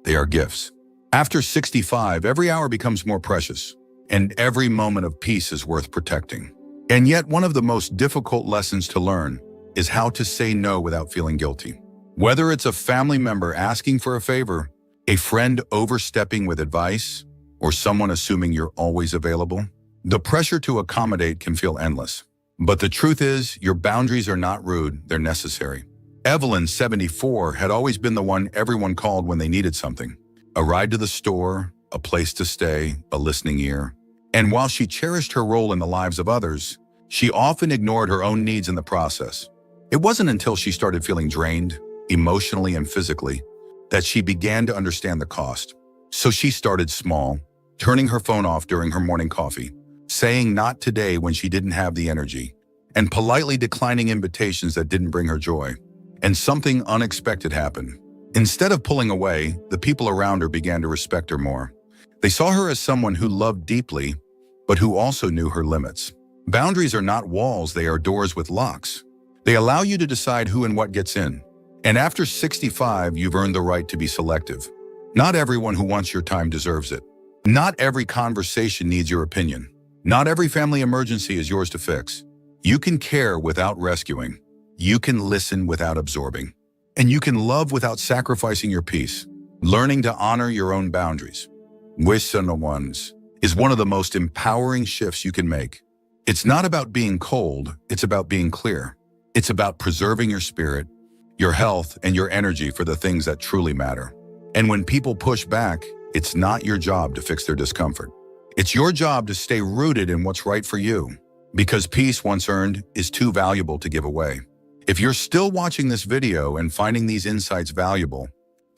They are gifts. After 65, every hour becomes more precious, and every moment of peace is worth protecting. And yet, one of the most difficult lessons to learn is how to say no without feeling guilty. Whether it's a family member asking for a favor, a friend overstepping with advice, or someone assuming you're always available, the pressure to accommodate can feel endless. But the truth is, your boundaries are not rude, they're necessary. Evelyn, 74, had always been the one everyone called when they needed something. A ride to the store, a place to stay, a listening ear. And while she cherished her role in the lives of others, she often ignored her own needs in the process. It wasn't until she started feeling drained, emotionally and physically, that she began to understand the cost. So she started small, turning her phone off during her morning coffee, saying not today when she didn't have the energy, and politely declining invitations that didn't bring her joy. And something unexpected happened. Instead of pulling away, the people around her began to respect her more. They saw her as someone who loved deeply, but who also knew her limits. Boundaries are not walls, they are doors with locks. They allow you to decide who and what gets in. And after 65, you've earned the right to be selective. Not everyone who wants your time deserves it. Not every conversation needs your opinion. Not every family emergency is yours to fix. You can care without rescuing. You can listen without absorbing. And you can love without sacrificing your peace. Learning to honor your own boundaries with ones is one of the most empowering shifts you can make. It's not about being cold, it's about being clear. It's about preserving your spirit, your health, and your energy for the things that truly matter. And when people push back, it's not your job to fix their discomfort. It's your job to stay rooted in what's right for you, because peace once earned is too valuable to give away. If you're still watching this video and finding these insights valuable,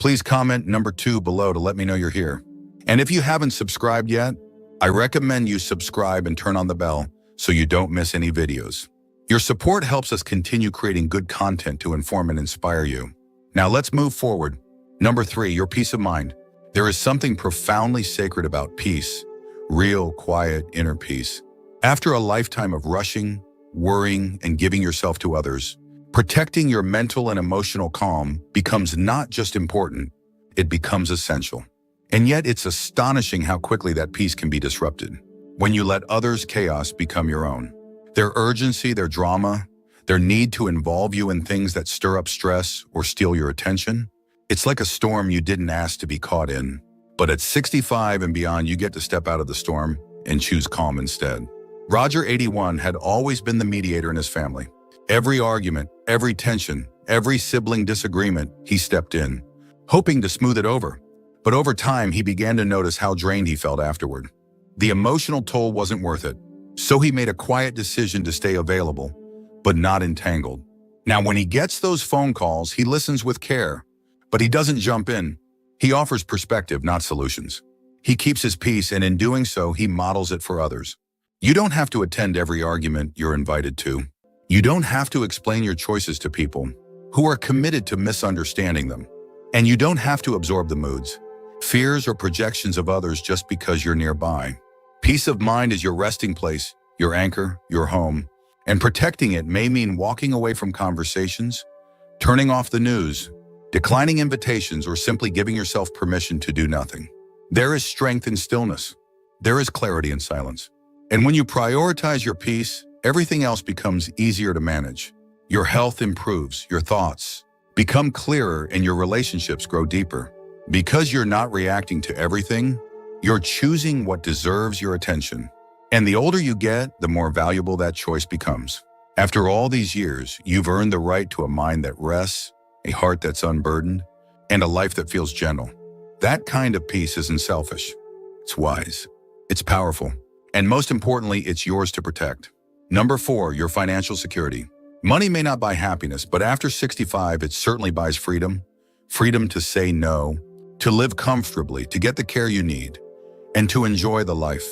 please comment number 2 below to let me know you're here. And if you haven't subscribed yet, I recommend you subscribe and turn on the bell so you don't miss any videos. Your support helps us continue creating good content to inform and inspire you. Now let's move forward. Number 3, your peace of mind. There is something profoundly sacred about peace, real, quiet, inner peace. After a lifetime of rushing, worrying, and giving yourself to others, protecting your mental and emotional calm becomes not just important, it becomes essential. And yet it's astonishing how quickly that peace can be disrupted when you let others' chaos become your own. Their urgency, their drama, their need to involve you in things that stir up stress or steal your attention. It's like a storm you didn't ask to be caught in. But at 65 and beyond, you get to step out of the storm and choose calm instead. Roger, 81, had always been the mediator in his family. Every argument, every tension, every sibling disagreement, he stepped in, hoping to smooth it over. But over time, he began to notice how drained he felt afterward. The emotional toll wasn't worth it, so he made a quiet decision to stay available, but not entangled. Now, when he gets those phone calls, he listens with care, but he doesn't jump in. He offers perspective, not solutions. He keeps his peace, and in doing so, he models it for others. You don't have to attend every argument you're invited to. You don't have to explain your choices to people who are committed to misunderstanding them. And you don't have to absorb the moods, fears, or projections of others just because you're nearby. Peace of mind is your resting place, your anchor, your home. And protecting it may mean walking away from conversations, turning off the news, declining invitations, or simply giving yourself permission to do nothing. There is strength in stillness. There is clarity in silence. And when you prioritize your peace, everything else becomes easier to manage. Your health improves, your thoughts become clearer, and your relationships grow deeper. Because you're not reacting to everything, you're choosing what deserves your attention. And the older you get, the more valuable that choice becomes. After all these years, you've earned the right to a mind that rests, a heart that's unburdened, and a life that feels gentle. That kind of peace isn't selfish. It's wise. It's powerful. And most importantly, it's yours to protect. Number 4, your financial security. Money may not buy happiness, but after 65, it certainly buys freedom. Freedom to say no, to live comfortably, to get the care you need, and to enjoy the life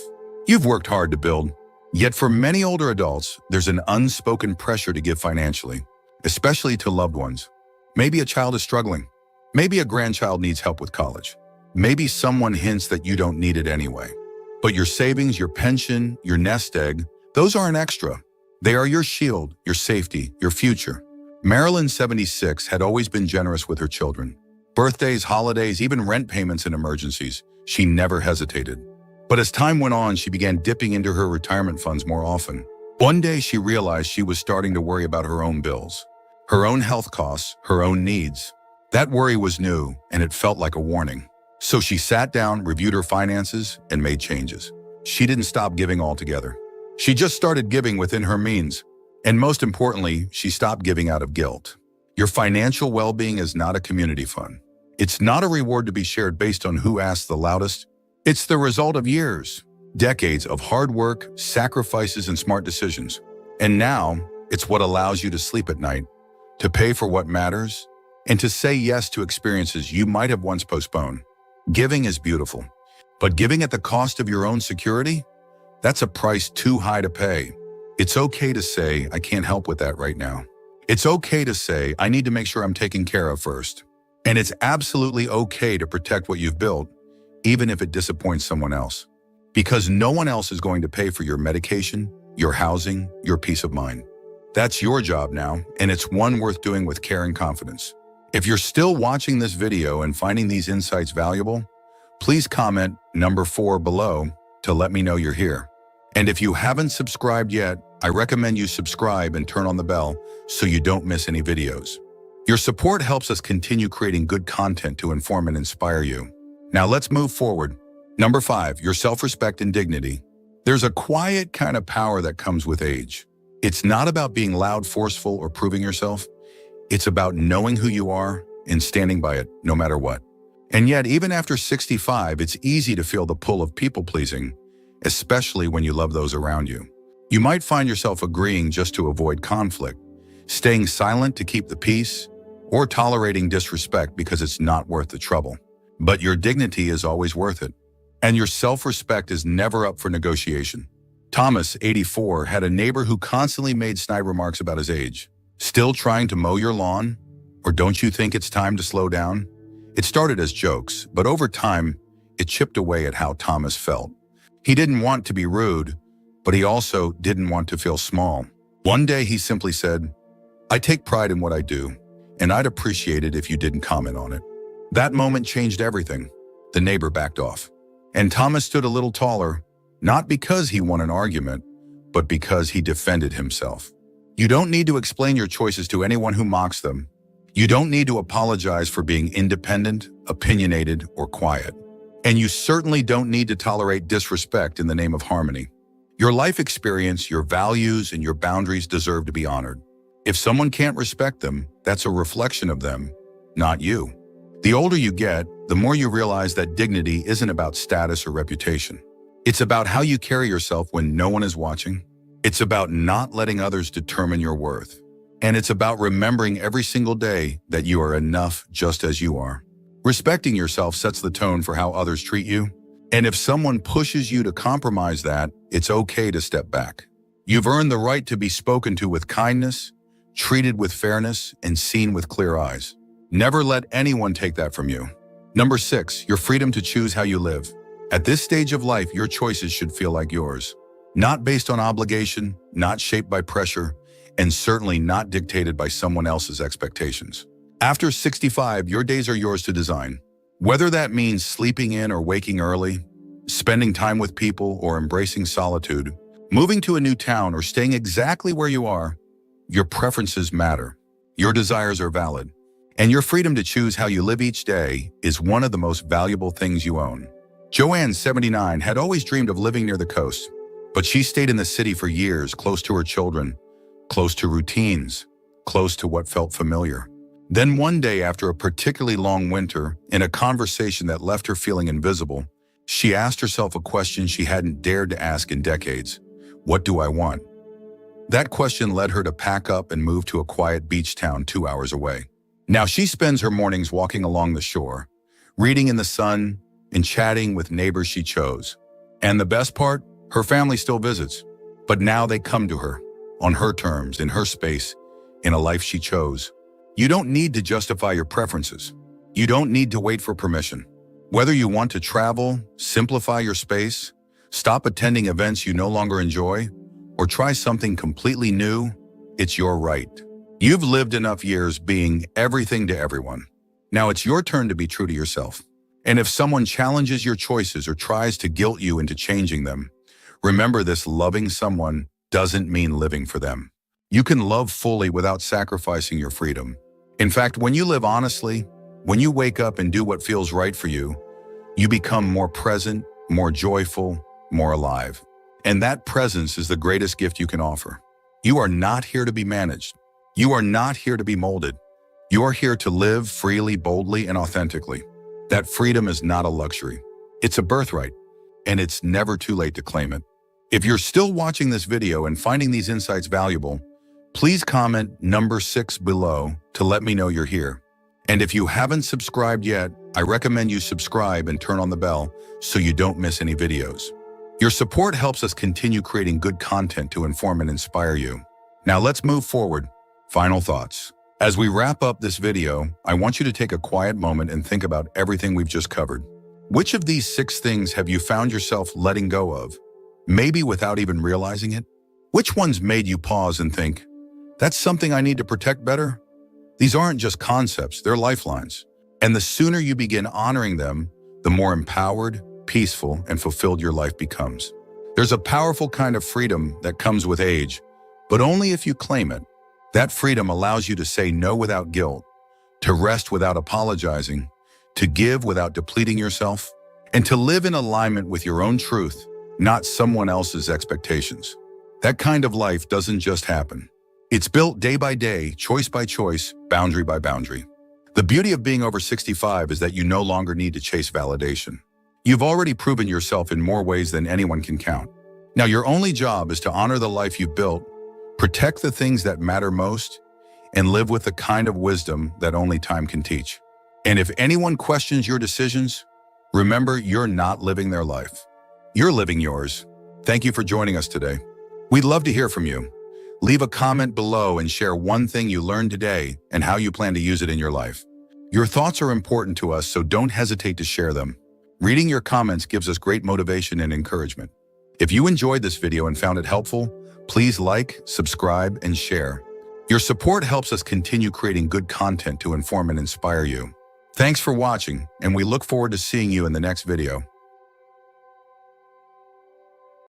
you've worked hard to build. Yet for many older adults, there's an unspoken pressure to give financially, especially to loved ones. Maybe a child is struggling. Maybe a grandchild needs help with college. Maybe someone hints that you don't need it anyway. But your savings, your pension, your nest egg, those aren't extra. They are your shield, your safety, your future. Marilyn, 76, had always been generous with her children. Birthdays, holidays, even rent payments and emergencies. She never hesitated. But as time went on, she began dipping into her retirement funds more often. One day, she realized she was starting to worry about her own bills, her own health costs, her own needs. That worry was new, and it felt like a warning. So she sat down, reviewed her finances, and made changes. She didn't stop giving altogether. She just started giving within her means. And most importantly, she stopped giving out of guilt. Your financial well-being is not a community fund. It's not a reward to be shared based on who asks the loudest. It's the result of years, decades of hard work, sacrifices, and smart decisions. And now, it's what allows you to sleep at night, to pay for what matters, and to say yes to experiences you might have once postponed. Giving is beautiful, but giving at the cost of your own security? That's a price too high to pay. It's okay to say, I can't help with that right now. It's okay to say, I need to make sure I'm taken care of first. And it's absolutely okay to protect what you've built, even if it disappoints someone else. Because no one else is going to pay for your medication, your housing, your peace of mind. That's your job now, and it's one worth doing with care and confidence. If you're still watching this video and finding these insights valuable, please comment number 4 below to let me know you're here. And if you haven't subscribed yet, I recommend you subscribe and turn on the bell so you don't miss any videos. Your support helps us continue creating good content to inform and inspire you. Now let's move forward. Number 5, your self-respect and dignity. There's a quiet kind of power that comes with age. It's not about being loud, forceful, or proving yourself. It's about knowing who you are and standing by it no matter what. And yet, even after 65, it's easy to feel the pull of people-pleasing, especially when you love those around you. You might find yourself agreeing just to avoid conflict, staying silent to keep the peace, or tolerating disrespect because it's not worth the trouble. But your dignity is always worth it, and your self-respect is never up for negotiation. Thomas, 84, had a neighbor who constantly made snide remarks about his age. Still trying to mow your lawn? Or don't you think it's time to slow down? It started as jokes, but over time, it chipped away at how Thomas felt. He didn't want to be rude, but he also didn't want to feel small. One day he simply said, I take pride in what I do, and I'd appreciate it if you didn't comment on it. That moment changed everything. The neighbor backed off, and Thomas stood a little taller, not because he won an argument, but because he defended himself. You don't need to explain your choices to anyone who mocks them. You don't need to apologize for being independent, opinionated, or quiet. And you certainly don't need to tolerate disrespect in the name of harmony. Your life experience, your values, and your boundaries deserve to be honored. If someone can't respect them, that's a reflection of them, not you. The older you get, the more you realize that dignity isn't about status or reputation. It's about how you carry yourself when no one is watching. It's about not letting others determine your worth. And it's about remembering every single day that you are enough just as you are. Respecting yourself sets the tone for how others treat you. And if someone pushes you to compromise that, it's okay to step back. You've earned the right to be spoken to with kindness, treated with fairness, and seen with clear eyes. Never let anyone take that from you. Number 6, your freedom to choose how you live. At this stage of life, your choices should feel like yours. Not based on obligation, not shaped by pressure, and certainly not dictated by someone else's expectations. After 65, your days are yours to design. Whether that means sleeping in or waking early, spending time with people or embracing solitude, moving to a new town or staying exactly where you are, your preferences matter. Your desires are valid. And your freedom to choose how you live each day is one of the most valuable things you own. Joanne, 79, had always dreamed of living near the coast, but she stayed in the city for years, close to her children, close to routines, close to what felt familiar. Then one day, after a particularly long winter, in a conversation that left her feeling invisible, she asked herself a question she hadn't dared to ask in decades. What do I want? That question led her to pack up and move to a quiet beach town 2 hours away. Now she spends her mornings walking along the shore, reading in the sun and chatting with neighbors she chose. And the best part, her family still visits, but now they come to her, on her terms, in her space, in a life she chose. You don't need to justify your preferences. You don't need to wait for permission. Whether you want to travel, simplify your space, stop attending events you no longer enjoy, or try something completely new, it's your right. You've lived enough years being everything to everyone. Now it's your turn to be true to yourself. And if someone challenges your choices or tries to guilt you into changing them, remember this: loving someone doesn't mean living for them. You can love fully without sacrificing your freedom. In fact, when you live honestly, when you wake up and do what feels right for you, you become more present, more joyful, more alive. And that presence is the greatest gift you can offer. You are not here to be managed. You are not here to be molded. You are here to live freely, boldly, and authentically. That freedom is not a luxury. It's a birthright, and it's never too late to claim it. If you're still watching this video and finding these insights valuable, please comment number 6 below to let me know you're here. And if you haven't subscribed yet, I recommend you subscribe and turn on the bell so you don't miss any videos. Your support helps us continue creating good content to inform and inspire you. Now let's move forward. Final thoughts. As we wrap up this video, I want you to take a quiet moment and think about everything we've just covered. Which of these 6 things have you found yourself letting go of, maybe without even realizing it? Which ones made you pause and think, that's something I need to protect better? These aren't just concepts, they're lifelines. And the sooner you begin honoring them, the more empowered, peaceful, and fulfilled your life becomes. There's a powerful kind of freedom that comes with age, but only if you claim it. That freedom allows you to say no without guilt, to rest without apologizing, to give without depleting yourself, and to live in alignment with your own truth, not someone else's expectations. That kind of life doesn't just happen. It's built day by day, choice by choice, boundary by boundary. The beauty of being over 65 is that you no longer need to chase validation. You've already proven yourself in more ways than anyone can count. Now your only job is to honor the life you've built, protect the things that matter most, and live with the kind of wisdom that only time can teach. And if anyone questions your decisions, remember you're not living their life. You're living yours. Thank you for joining us today. We'd love to hear from you. Leave a comment below and share one thing you learned today and how you plan to use it in your life. Your thoughts are important to us, so don't hesitate to share them. Reading your comments gives us great motivation and encouragement. If you enjoyed this video and found it helpful, please like, subscribe, and share. Your support helps us continue creating good content to inform and inspire you. Thanks for watching, and we look forward to seeing you in the next video.